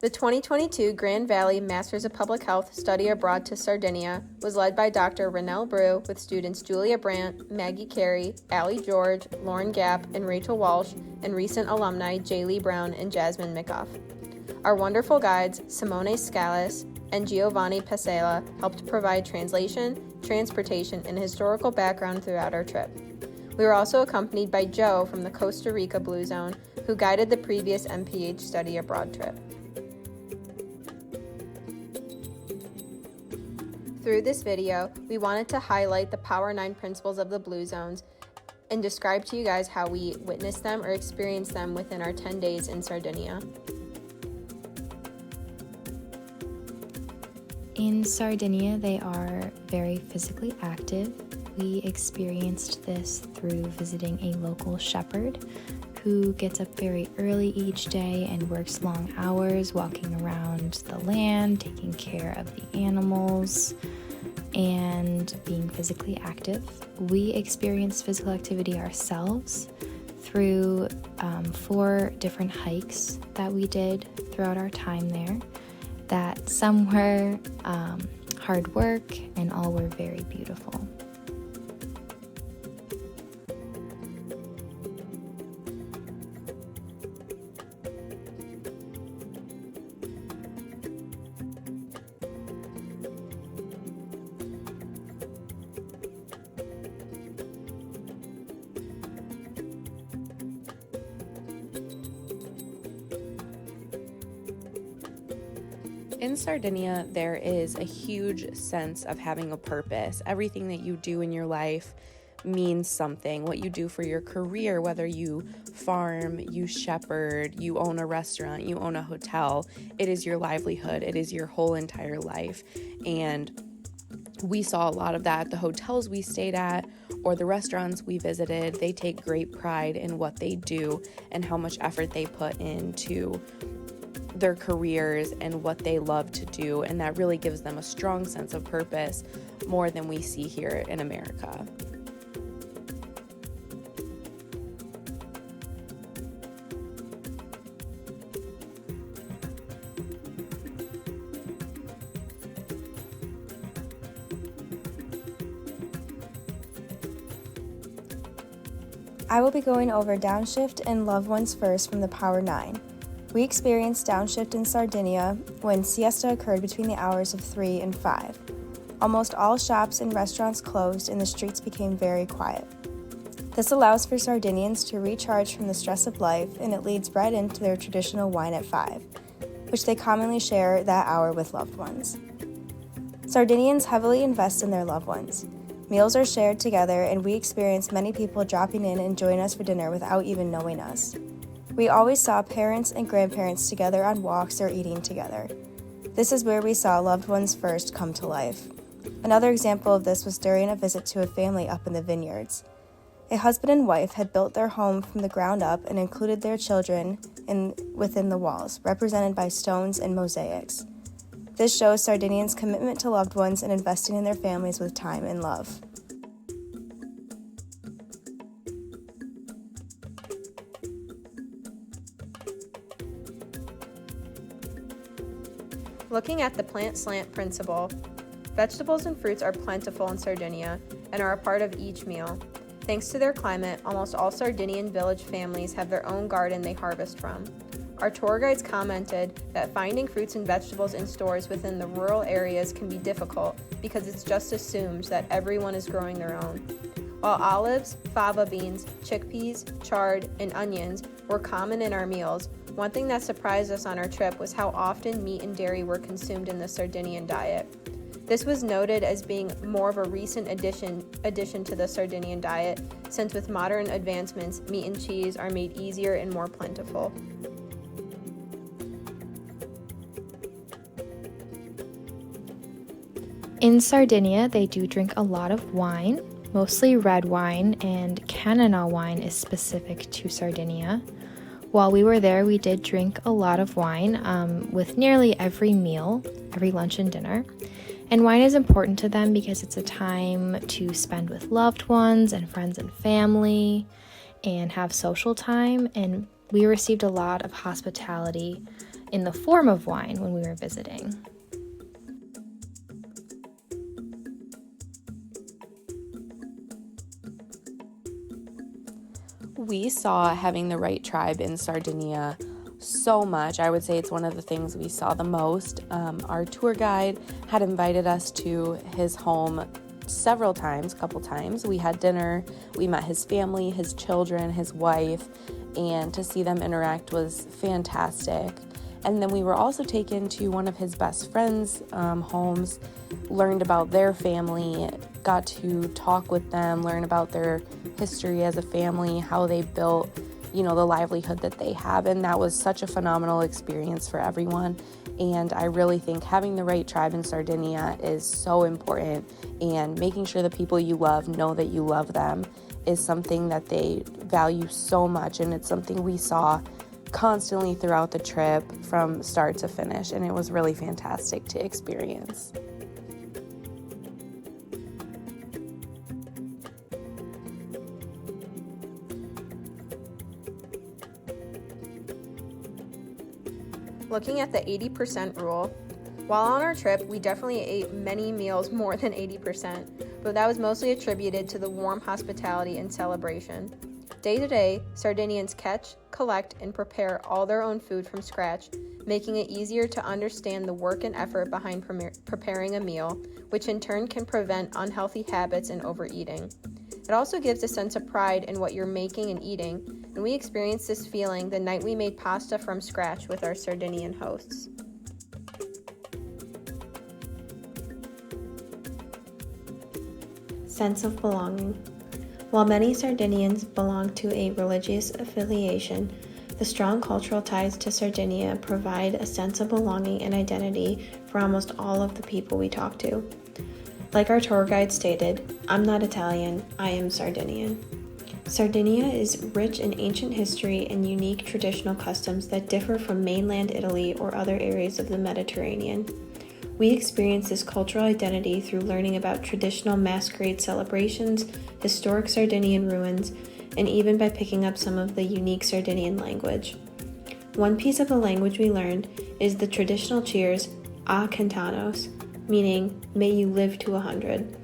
The 2022 Grand Valley Masters of Public Health Study Abroad to Sardinia was led by Dr. Renelle Brew with students Julia Brandt, Maggie Carey, Allie George, Lauren Gapp, and Rachel Walsh, and recent alumni Jaylee Brown and Jasmine Mickoff. Our wonderful guides, Simone Scalise and Giovanni Pesela, helped provide translation, transportation, and historical background throughout our trip. We were also accompanied by Joe from the Costa Rica Blue Zone, who guided the previous MPH study abroad trip. Through this video, we wanted to highlight the Power 9 principles of the Blue Zones and describe to you guys how we witnessed them or experienced them within our 10 days in Sardinia. In Sardinia, they are very physically active. We experienced this through visiting a local shepherd who gets up very early each day and works long hours walking around the land, taking care of the animals, and being physically active. We experienced physical activity ourselves through 4 different hikes that we did throughout our time there, that some were hard work and all were very beautiful. In Sardinia, there is a huge sense of having a purpose. Everything that you do in your life means something. What you do for your career, whether you farm, you shepherd, you own a restaurant, you own a hotel, it is your livelihood. It is your whole entire life. And we saw a lot of that at the hotels we stayed at or the restaurants we visited. They take great pride in what they do and how much effort they put into their careers and what they love to do, and that really gives them a strong sense of purpose, more than we see here in America. I will be going over downshift and loved ones first from the Power 9. We experienced downshift in Sardinia when siesta occurred between the hours of 3 and 5. Almost all shops and restaurants closed and the streets became very quiet. This allows for Sardinians to recharge from the stress of life, and it leads right into their traditional wine at 5, which they commonly share that hour with loved ones. Sardinians heavily invest in their loved ones. Meals are shared together, and we experienced many people dropping in and joining us for dinner without even knowing us. We always saw parents and grandparents together on walks or eating together. This is where we saw loved ones first come to life. Another example of this was during a visit to a family up in the vineyards. A husband and wife had built their home from the ground up and included their children within the walls, represented by stones and mosaics. This shows Sardinians' commitment to loved ones and investing in their families with time and love. Looking at the plant slant principle, vegetables and fruits are plentiful in Sardinia and are a part of each meal. Thanks to their climate, almost all Sardinian village families have their own garden they harvest from. Our tour guides commented that finding fruits and vegetables in stores within the rural areas can be difficult because it's just assumed that everyone is growing their own. While olives, fava beans, chickpeas, chard, and onions were common in our meals, one thing that surprised us on our trip was how often meat and dairy were consumed in the Sardinian diet. This was noted as being more of a recent addition to the Sardinian diet, since with modern advancements, meat and cheese are made easier and more plentiful. In Sardinia, they do drink a lot of wine, mostly red wine, and Cannonau wine is specific to Sardinia. While we were there, we did drink a lot of wine with nearly every meal, every lunch and dinner. And wine is important to them because it's a time to spend with loved ones and friends and family and have social time. And we received a lot of hospitality in the form of wine when we were visiting. We saw having the right tribe in Sardinia so much. I would say it's one of the things we saw the most. Our tour guide had invited us to his home a couple times. We had dinner, we met his family, his children, his wife, and to see them interact was fantastic. And then we were also taken to one of his best friends' homes, learned about their family, got to talk with them, learn about their history as a family, how they built, the livelihood that they have. And that was such a phenomenal experience for everyone. And I really think having the right tribe in Sardinia is so important, and making sure the people you love know that you love them is something that they value so much. And it's something we saw constantly throughout the trip from start to finish, and it was really fantastic to experience. Looking at the 80% rule, while on our trip, we definitely ate many meals more than 80%, but that was mostly attributed to the warm hospitality and celebration. Day to day, Sardinians catch, collect, and prepare all their own food from scratch, making it easier to understand the work and effort behind preparing a meal, which in turn can prevent unhealthy habits and overeating. It also gives a sense of pride in what you're making and eating, and we experienced this feeling the night we made pasta from scratch with our Sardinian hosts. Sense of belonging. While many Sardinians belong to a religious affiliation, the strong cultural ties to Sardinia provide a sense of belonging and identity for almost all of the people we talk to. Like our tour guide stated, "I'm not Italian, I am Sardinian." Sardinia is rich in ancient history and unique traditional customs that differ from mainland Italy or other areas of the Mediterranean. We experience this cultural identity through learning about traditional masquerade celebrations, historic Sardinian ruins, and even by picking up some of the unique Sardinian language. One piece of the language we learned is the traditional cheers, "A Cantanos," meaning, "May you live to 100.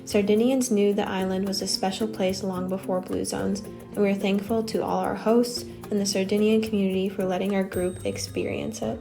Sardinians knew the island was a special place long before Blue Zones, and we are thankful to all our hosts and the Sardinian community for letting our group experience it.